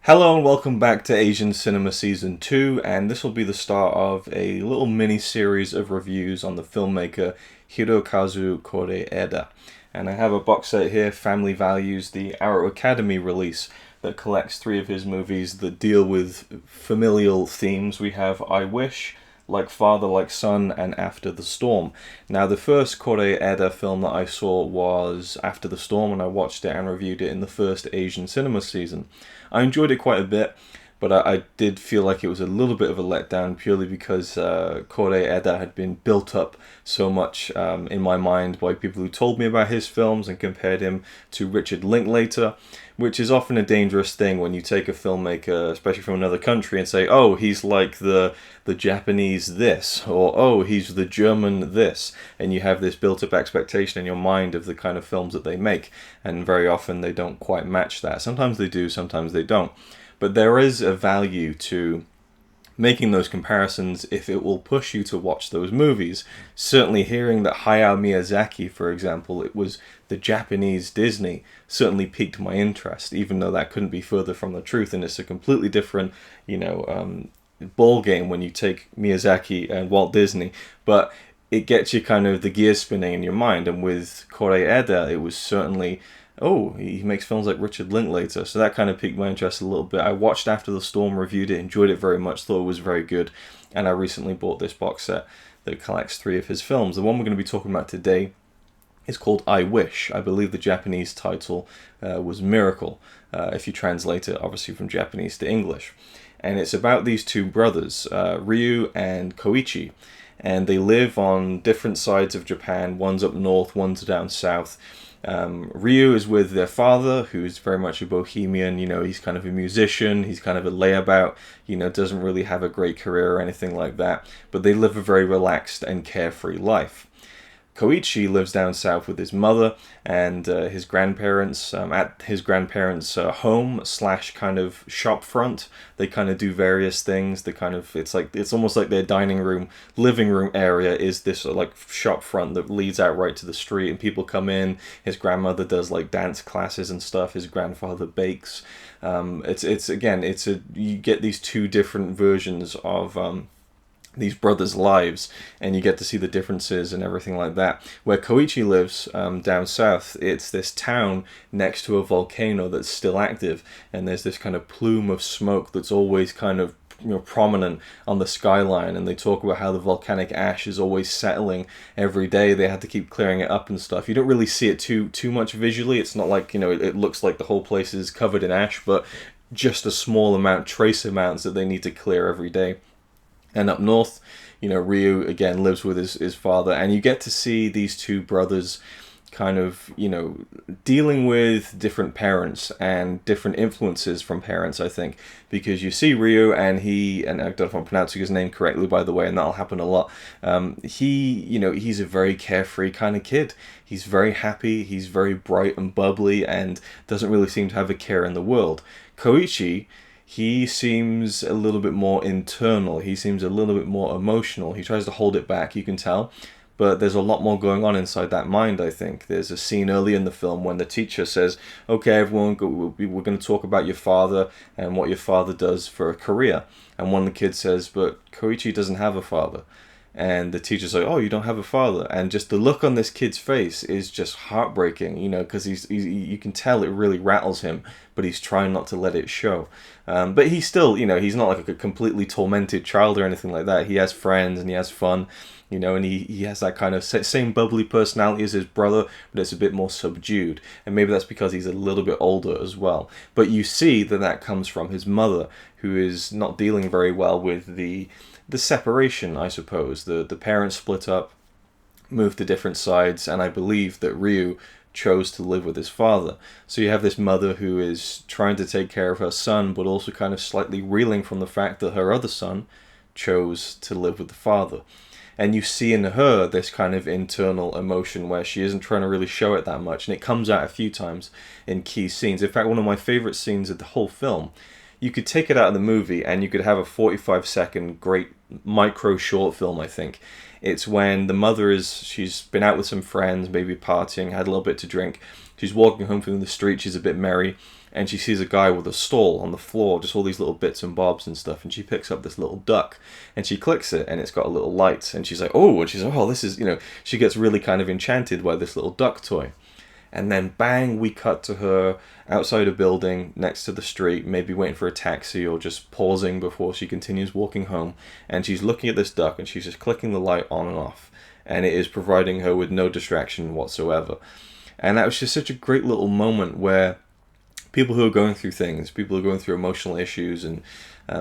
Hello and welcome back to Asian Cinema Season 2, and this will be the start of a little mini-series of reviews on the filmmaker Hirokazu Kore-eda. And I have a box set here, Family Values, the Arrow Academy release, that collects three of his movies that deal with familial themes. We have I Wish, Like Father, Like Son, and After the Storm. Now, the first Kore-eda film that I saw was After the Storm, and I watched it and reviewed it in the first Asian Cinema Season. I enjoyed it quite a bit, but I did feel like it was a little bit of a letdown purely because Kore-eda had been built up so much in my mind by people who told me about his films and compared him to Richard Linklater, which is often a dangerous thing when you take a filmmaker, especially from another country, and say, oh, he's like the Japanese this, or oh, he's the German this, and you have this built-up expectation in your mind of the kind of films that they make, and very often they don't quite match that. Sometimes they do, sometimes they don't. But there is a value to making those comparisons if it will push you to watch those movies. Certainly hearing that Hayao Miyazaki, for example, it was the Japanese Disney, certainly piqued my interest, even though that couldn't be further from the truth, and it's a completely different, ball game when you take Miyazaki and Walt Disney, but it gets you kind of the gears spinning in your mind, and with Kore-eda, it was certainly, oh, he makes films like Richard Linklater, so that kind of piqued my interest a little bit. I watched After the Storm, reviewed it, enjoyed it very much, thought it was very good, and I recently bought this box set that collects three of his films. The one we're going to be talking about today is called I Wish. I believe the Japanese title was Miracle, if you translate it obviously from Japanese to English. And it's about these two brothers, Ryu and Koichi, and they live on different sides of Japan. One's up north, one's down south. Ryu is with their father, who's very much a bohemian. He's kind of a musician, he's kind of a layabout, doesn't really have a great career or anything like that, but they live a very relaxed and carefree life. Koichi lives down south with his mother and his grandparents. At his grandparents' home / kind of shop front, they kind of do various things. It's almost like their dining room, living room area is this like shop front that leads out right to the street, and people come in. His grandmother does like dance classes and stuff. His grandfather bakes. You get these two different versions of these brothers' lives, and you get to see the differences and everything like that. Where Koichi lives down south, it's this town next to a volcano that's still active, and there's this kind of plume of smoke that's always kind of prominent on the skyline, and they talk about how the volcanic ash is always settling every day. They had to keep clearing it up and stuff. You don't really see it too much visually. It's not like it looks like the whole place is covered in ash, but just a small amount, trace amounts that they need to clear every day. And up north, Ryu, again, lives with his father. And you get to see these two brothers kind of, dealing with different parents and different influences from parents, I think. Because you see Ryu, and I don't know if I'm pronouncing his name correctly, by the way, and that'll happen a lot. He's a very carefree kind of kid. He's very happy, he's very bright and bubbly, and doesn't really seem to have a care in the world. Koichi, he seems a little bit more internal. He seems a little bit more emotional. He tries to hold it back, you can tell. But there's a lot more going on inside that mind, I think. There's a scene early in the film when the teacher says, okay, everyone, we're going to talk about your father and what your father does for a career. And one of the kids says, but Koichi doesn't have a father. And the teacher's like, oh, you don't have a father. And just the look on this kid's face is just heartbreaking, because you can tell it really rattles him, but he's trying not to let it show. But he's still, he's not like a completely tormented child or anything like that. He has friends and he has fun, and he has that kind of same bubbly personality as his brother, but it's a bit more subdued. And maybe that's because he's a little bit older as well. But you see that comes from his mother, who is not dealing very well with the separation, I suppose. The parents split up, moved to different sides, and I believe that Ryu chose to live with his father. So you have this mother who is trying to take care of her son, but also kind of slightly reeling from the fact that her other son chose to live with the father. And you see in her this kind of internal emotion where she isn't trying to really show it that much, and it comes out a few times in key scenes. In fact, one of my favorite scenes of the whole film, you could take it out of the movie and you could have a 45-second great micro short film, I think. It's when the mother she's been out with some friends, maybe partying, had a little bit to drink. She's walking home from the street, she's a bit merry, and she sees a guy with a stall on the floor, just all these little bits and bobs and stuff, and she picks up this little duck, and she clicks it, and it's got a little light, and she's like, oh, and she's like, oh, this is, she gets really kind of enchanted by this little duck toy. And then bang, we cut to her outside a building next to the street, maybe waiting for a taxi or just pausing before she continues walking home. And she's looking at this duck and she's just clicking the light on and off. And it is providing her with no distraction whatsoever. And that was just such a great little moment where people who are going through things, people who are going through emotional issues and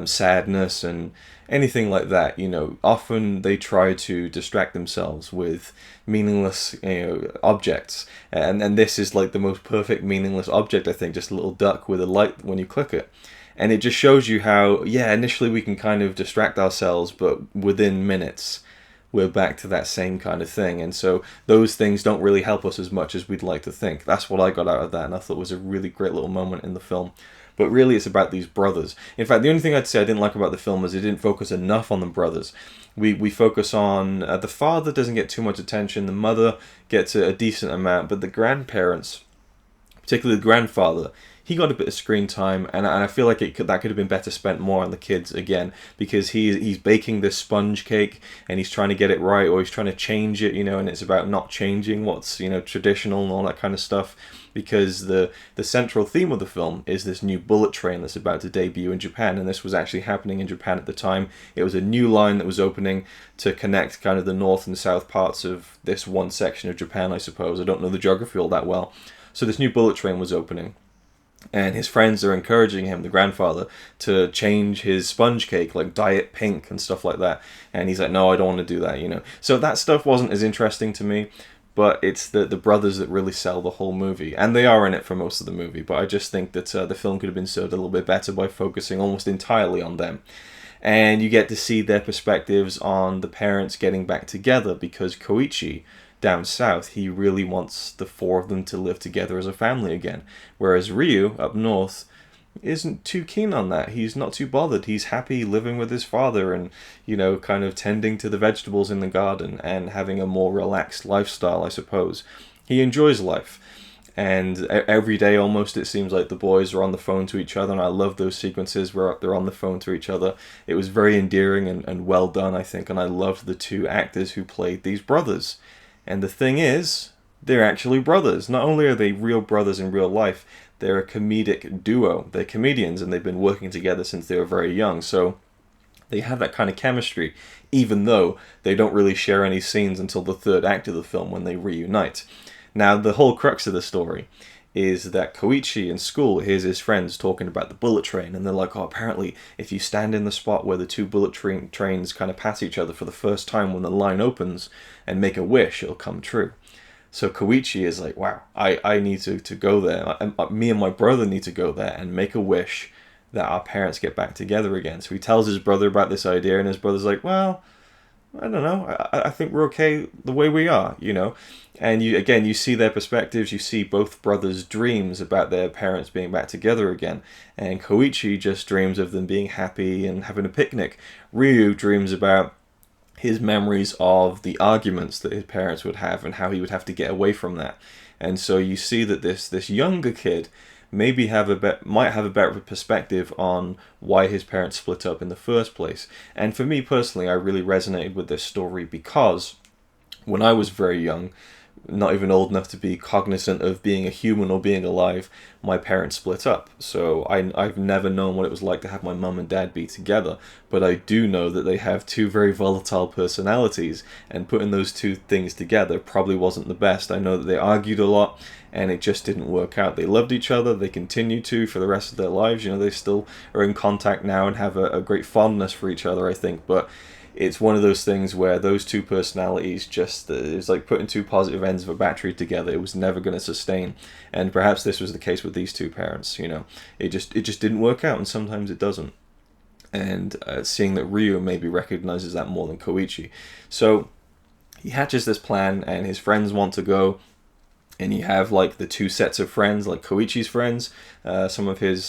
sadness and anything like that, often they try to distract themselves with meaningless objects, and this is like the most perfect meaningless object, I think, just a little duck with a light when you click it. And it just shows you how, initially we can kind of distract ourselves, but within minutes we're back to that same kind of thing. And so those things don't really help us as much as we'd like to think. That's what I got out of that, and I thought was a really great little moment in the film. But really it's about these brothers. In fact, the only thing I'd say I didn't like about the film is it didn't focus enough on the brothers. We focus on the father doesn't get too much attention, the mother gets a decent amount, but the grandparents, particularly the grandfather, he got a bit of screen time, and I feel like that could have been better spent more on the kids again, because he's baking this sponge cake and he's trying to get it right, or he's trying to change it, and it's about not changing what's traditional and all that kind of stuff, because the central theme of the film is this new bullet train that's about to debut in Japan, and this was actually happening in Japan at the time. It was a new line that was opening to connect kind of the north and south parts of this one section of Japan, I suppose. I don't know the geography all that well. So this new bullet train was opening, and his friends are encouraging him, the grandfather, to change his sponge cake, like dye it pink and stuff like that. And he's like, no, I don't want to do that, So that stuff wasn't as interesting to me, but it's the brothers that really sell the whole movie. And they are in it for most of the movie, but I just think that the film could have been served a little bit better by focusing almost entirely on them. And you get to see their perspectives on the parents getting back together, because Koichi, down south, he really wants the four of them to live together as a family again, whereas Ryu up north isn't too keen on that. He's not too bothered. He's happy living with his father and kind of tending to the vegetables in the garden and having a more relaxed lifestyle, I suppose. He enjoys life, and every day almost it seems like the boys are on the phone to each other, and I love those sequences where they're on the phone to each other. It was very endearing and well done, I think, and I loved the two actors who played these brothers. And the thing is, they're actually brothers. Not only are they real brothers in real life, they're a comedic duo. They're comedians, and they've been working together since they were very young. So they have that kind of chemistry, even though they don't really share any scenes until the third act of the film when they reunite. Now, the whole crux of the story is that Koichi in school hears his friends talking about the bullet train, and they're like, oh, apparently if you stand in the spot where the two bullet trains kind of pass each other for the first time when the line opens and make a wish, it'll come true. So Koichi is like, wow, I need to go there. Me and my brother need to go there and make a wish that our parents get back together again. So he tells his brother about this idea, and his brother's like, well, I don't know, I think we're okay the way we are, And you see their perspectives, you see both brothers' dreams about their parents being back together again. And Koichi just dreams of them being happy and having a picnic. Ryu dreams about his memories of the arguments that his parents would have and how he would have to get away from that. And so you see that this younger kid might have a better perspective on why his parents split up in the first place. And for me personally, I really resonated with this story because when I was very young, not even old enough to be cognizant of being a human or being alive, my parents split up. So I've never known what it was like to have my mum and dad be together, but I do know that they have two very volatile personalities, and putting those two things together probably wasn't the best. I know that they argued a lot, and it just didn't work out. They loved each other, they continue to for the rest of their lives. They still are in contact now and have a great fondness for each other, I think, but it's one of those things where those two personalities it's like putting two positive ends of a battery together. It was never going to sustain, and perhaps this was the case with these two parents. It just didn't work out, and sometimes it doesn't. And seeing that Ryu maybe recognizes that more than Koichi, so he hatches this plan, and his friends want to go. And you have like the two sets of friends, like Koichi's friends, some of his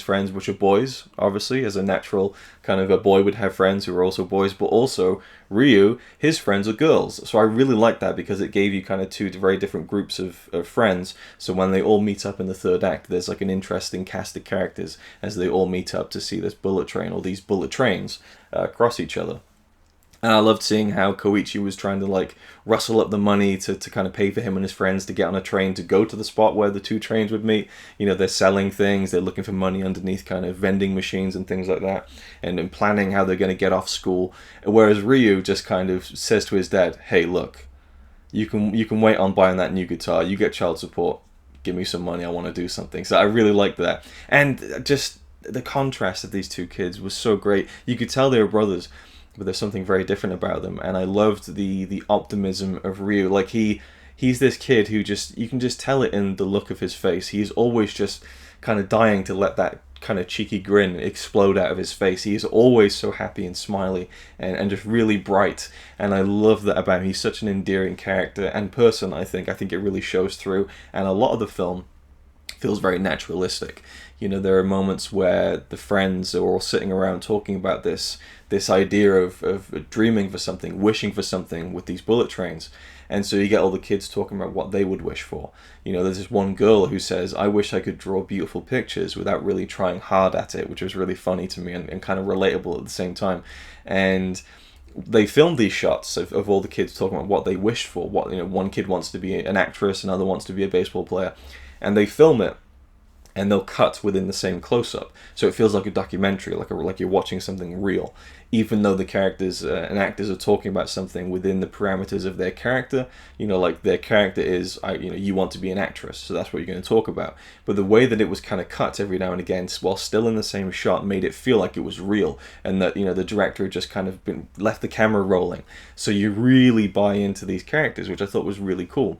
friends, which are boys, obviously, as a natural kind of a boy would have friends who are also boys, but also Ryu, his friends are girls. So I really like that because it gave you kind of two very different groups of friends. So when they all meet up in the third act, there's like an interesting cast of characters as they all meet up to see this bullet train or these bullet trains cross each other. And I loved seeing how Koichi was trying to like rustle up the money to kind of pay for him and his friends to get on a train to go to the spot where the two trains would meet. You know, they're selling things, they're looking for money underneath kind of vending machines and things like that, and planning how they're going to get off school. Whereas Ryu just kind of says to his dad, "Hey, look, you can wait on buying that new guitar. You get child support. Give me some money. I want to do something." So I really liked that, and just the contrast of these two kids was so great. You could tell they were brothers, but there's something very different about them, and I loved the optimism of Ryu. Like he's this kid who just, you can just tell it in the look of his face. He's always just kind of dying to let that kind of cheeky grin explode out of his face. He is always so happy and smiley and just really bright, and I love that about him. He's such an endearing character and person. I think it really shows through, and a lot of the film feels very naturalistic. You know, there are moments where the friends are all sitting around talking about this idea of dreaming for something, wishing for something with these bullet trains. And so you get all the kids talking about what they would wish for. You know, there's this one girl who says, "I wish I could draw beautiful pictures without really trying hard at it," which was really funny to me and kind of relatable at the same time. And they filmed these shots of all the kids talking about what they wished for. What, you know, one kid wants to be an actress, another wants to be a baseball player. And they film it, and they'll cut within the same close-up, so it feels like a documentary, like you're watching something real, even though the characters and actors are talking about something within the parameters of their character. You know, like their character is, you want to be an actress, so that's what you're going to talk about. But the way that it was kind of cut every now and again, while still in the same shot, made it feel like it was real, and that, you know, the director had just kind of left the camera rolling, so you really buy into these characters, which I thought was really cool.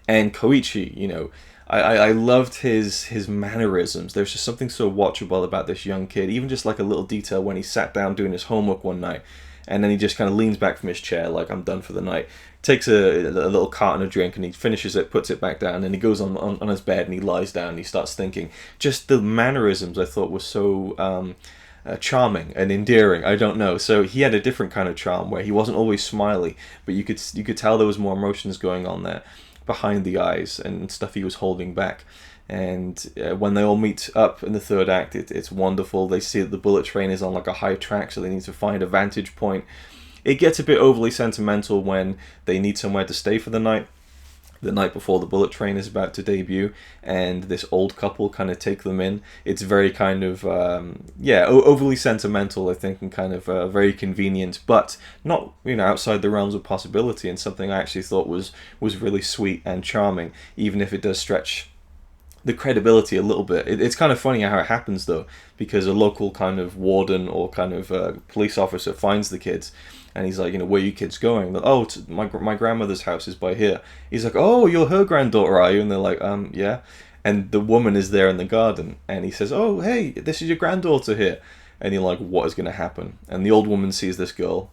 And Koichi, you know, I loved his mannerisms. There's just something so watchable about this young kid. Even just like a little detail when he sat down doing his homework one night, and then he just kind of leans back from his chair like, "I'm done for the night." Takes a little carton of drink and he finishes it, puts it back down, and he goes on his bed and he lies down and he starts thinking. Just the mannerisms I thought were so charming and endearing. I don't know. So he had a different kind of charm where he wasn't always smiley, but you could tell there was more emotions going on there behind the eyes and stuff he was holding back. And when they all meet up in the third act, it's wonderful. They see that the bullet train is on like a high track, so they need to find a vantage point. It gets a bit overly sentimental when they need somewhere to stay for the night before the bullet train is about to debut, and this old couple kind of take them in. It's very kind of overly sentimental, I think, and kind of very convenient, but not, you know, outside the realms of possibility, and something I actually thought was really sweet and charming, even if it does stretch the credibility a little bit. It's kind of funny how it happens though, because a local kind of warden or kind of police officer finds the kids, and he's like, you know, "Where are you kids going?" Like, "Oh, my grandmother's house is by here." He's like, "Oh, you're her granddaughter, are you?" And they're like, yeah." And the woman is there in the garden, and he says, "Oh, hey, this is your granddaughter here." And you're like, what is going to happen? And the old woman sees this girl,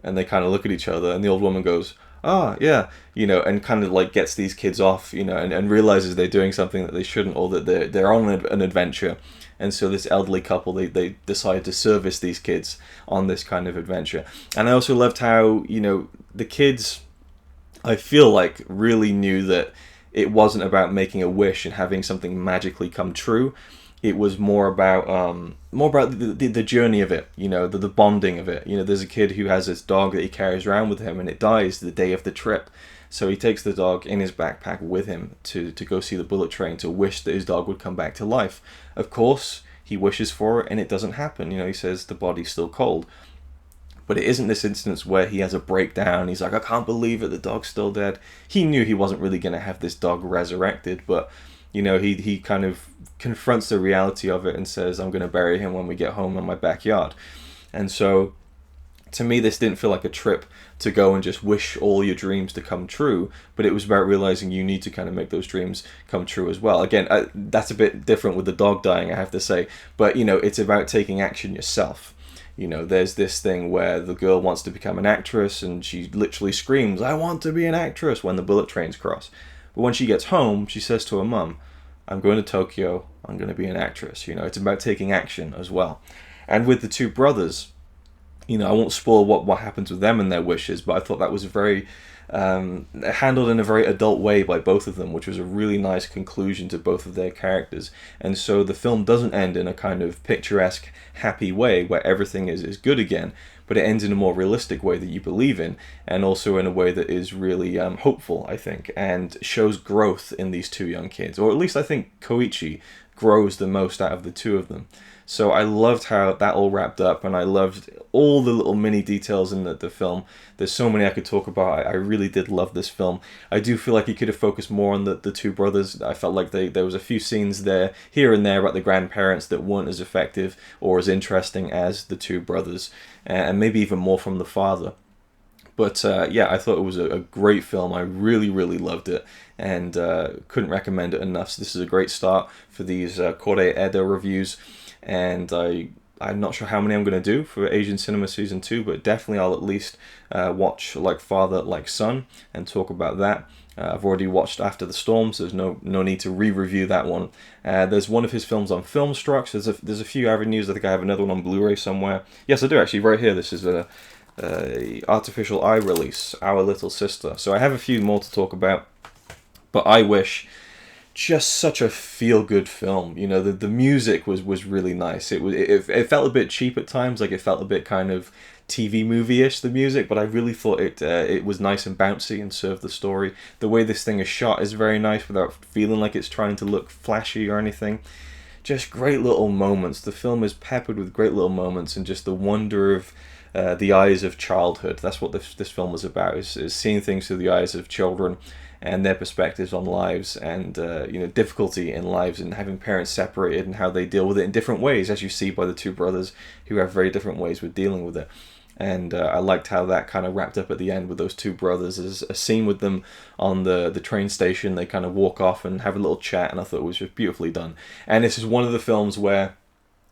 and they kind of look at each other, and the old woman goes, "Ah, yeah," you know, and kind of like gets these kids off, you know, and realizes they're doing something that they shouldn't, or that they're on an adventure. And so this elderly couple, they decide to service these kids on this kind of adventure. And I also loved how, you know, the kids, I feel like, really knew that it wasn't about making a wish and having something magically come true. It was more about the journey of it, you know, the bonding of it. You know, there's a kid who has this dog that he carries around with him, and it dies the day of the trip. So he takes the dog in his backpack with him to go see the bullet train, to wish that his dog would come back to life. Of course, he wishes for it, and it doesn't happen. You know, he says the body's still cold. But it isn't this instance where he has a breakdown. He's like, "I can't believe it, the dog's still dead." He knew he wasn't really going to have this dog resurrected, but, you know, he kind of confronts the reality of it and says, "I'm going to bury him when we get home in my backyard." And so, to me, this didn't feel like a trip to go and just wish all your dreams to come true, but it was about realizing you need to kind of make those dreams come true as well. Again, that's a bit different with the dog dying, I have to say, but, you know, it's about taking action yourself. You know, there's this thing where the girl wants to become an actress, and she literally screams, "I want to be an actress," when the bullet trains cross. But when she gets home, she says to her mum, I'm going to Tokyo, I'm going to be an actress. You know, it's about taking action as well. And with the two brothers, you know, I won't spoil what happens with them and their wishes, but I thought that was very handled in a very adult way by both of them, which was a really nice conclusion to both of their characters. And so the film doesn't end in a kind of picturesque, happy way where everything is good again, but it ends in a more realistic way that you believe in, and also in a way that is really hopeful, I think, and shows growth in these two young kids. Or at least I think Koichi grows the most out of the two of them. So I loved how that all wrapped up, and I loved all the little mini details in the film. There's so many I could talk about. I really did love this film. I do feel like he could have focused more on the two brothers. I felt like there was a few scenes there, here and there, about the grandparents that weren't as effective or as interesting as the two brothers, and maybe even more from the father. But yeah, I thought it was a great film. I really, really loved it, and couldn't recommend it enough. So this is a great start for these Kore-eda reviews. And I'm not sure how many I'm going to do for Asian Cinema Season 2, but definitely I'll at least watch Like Father, Like Son and talk about that. I've already watched After the Storm, so there's no need to re-review that one. There's one of his films on Filmstruck. There's a few avenues. I think I have another one on Blu-ray somewhere. Yes, I do actually, right here. This is a Artificial Eye release, Our Little Sister. So I have a few more to talk about, but I wish... just such a feel-good film. You know, the music was really nice. It felt a bit cheap at times, like it felt a bit kind of TV movie-ish, the music, but I really thought it was nice and bouncy and served the story. The way this thing is shot is very nice without feeling like it's trying to look flashy or anything. Just great little moments. The film is peppered with great little moments and just the wonder of the eyes of childhood. That's what this film was about, is seeing things through the eyes of children and their perspectives on lives, and you know, difficulty in lives, and having parents separated and how they deal with it in different ways, as you see by the two brothers who have very different ways with dealing with it. And I liked how that kind of wrapped up at the end with those two brothers. There's a scene with them on the train station. They kind of walk off and have a little chat, and I thought it was just beautifully done. And this is one of the films where,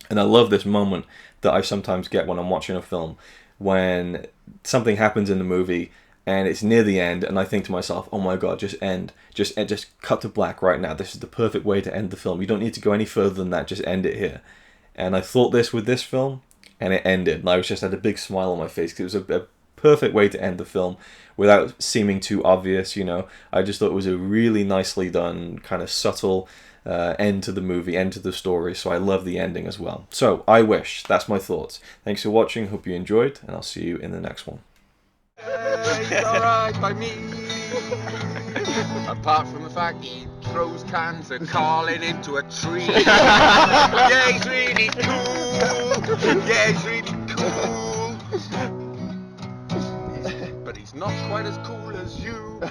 and I love this moment that I sometimes get when I'm watching a film, when something happens in the movie and it's near the end, and I think to myself, oh my god, just end. Just cut to black right now. This is the perfect way to end the film. You don't need to go any further than that, just end it here. And I thought this with this film, and it ended. And I just had a big smile on my face, because it was a perfect way to end the film without seeming too obvious, you know. I just thought it was a really nicely done, kind of subtle end to the movie, end to the story, so I love the ending as well. So, I wish. That's my thoughts. Thanks for watching, hope you enjoyed, and I'll see you in the next one. It's alright by me. Apart from the fact he throws cans and calling into a tree. Yeah, he's really cool. Yeah, he's really cool. But he's not quite as cool as you.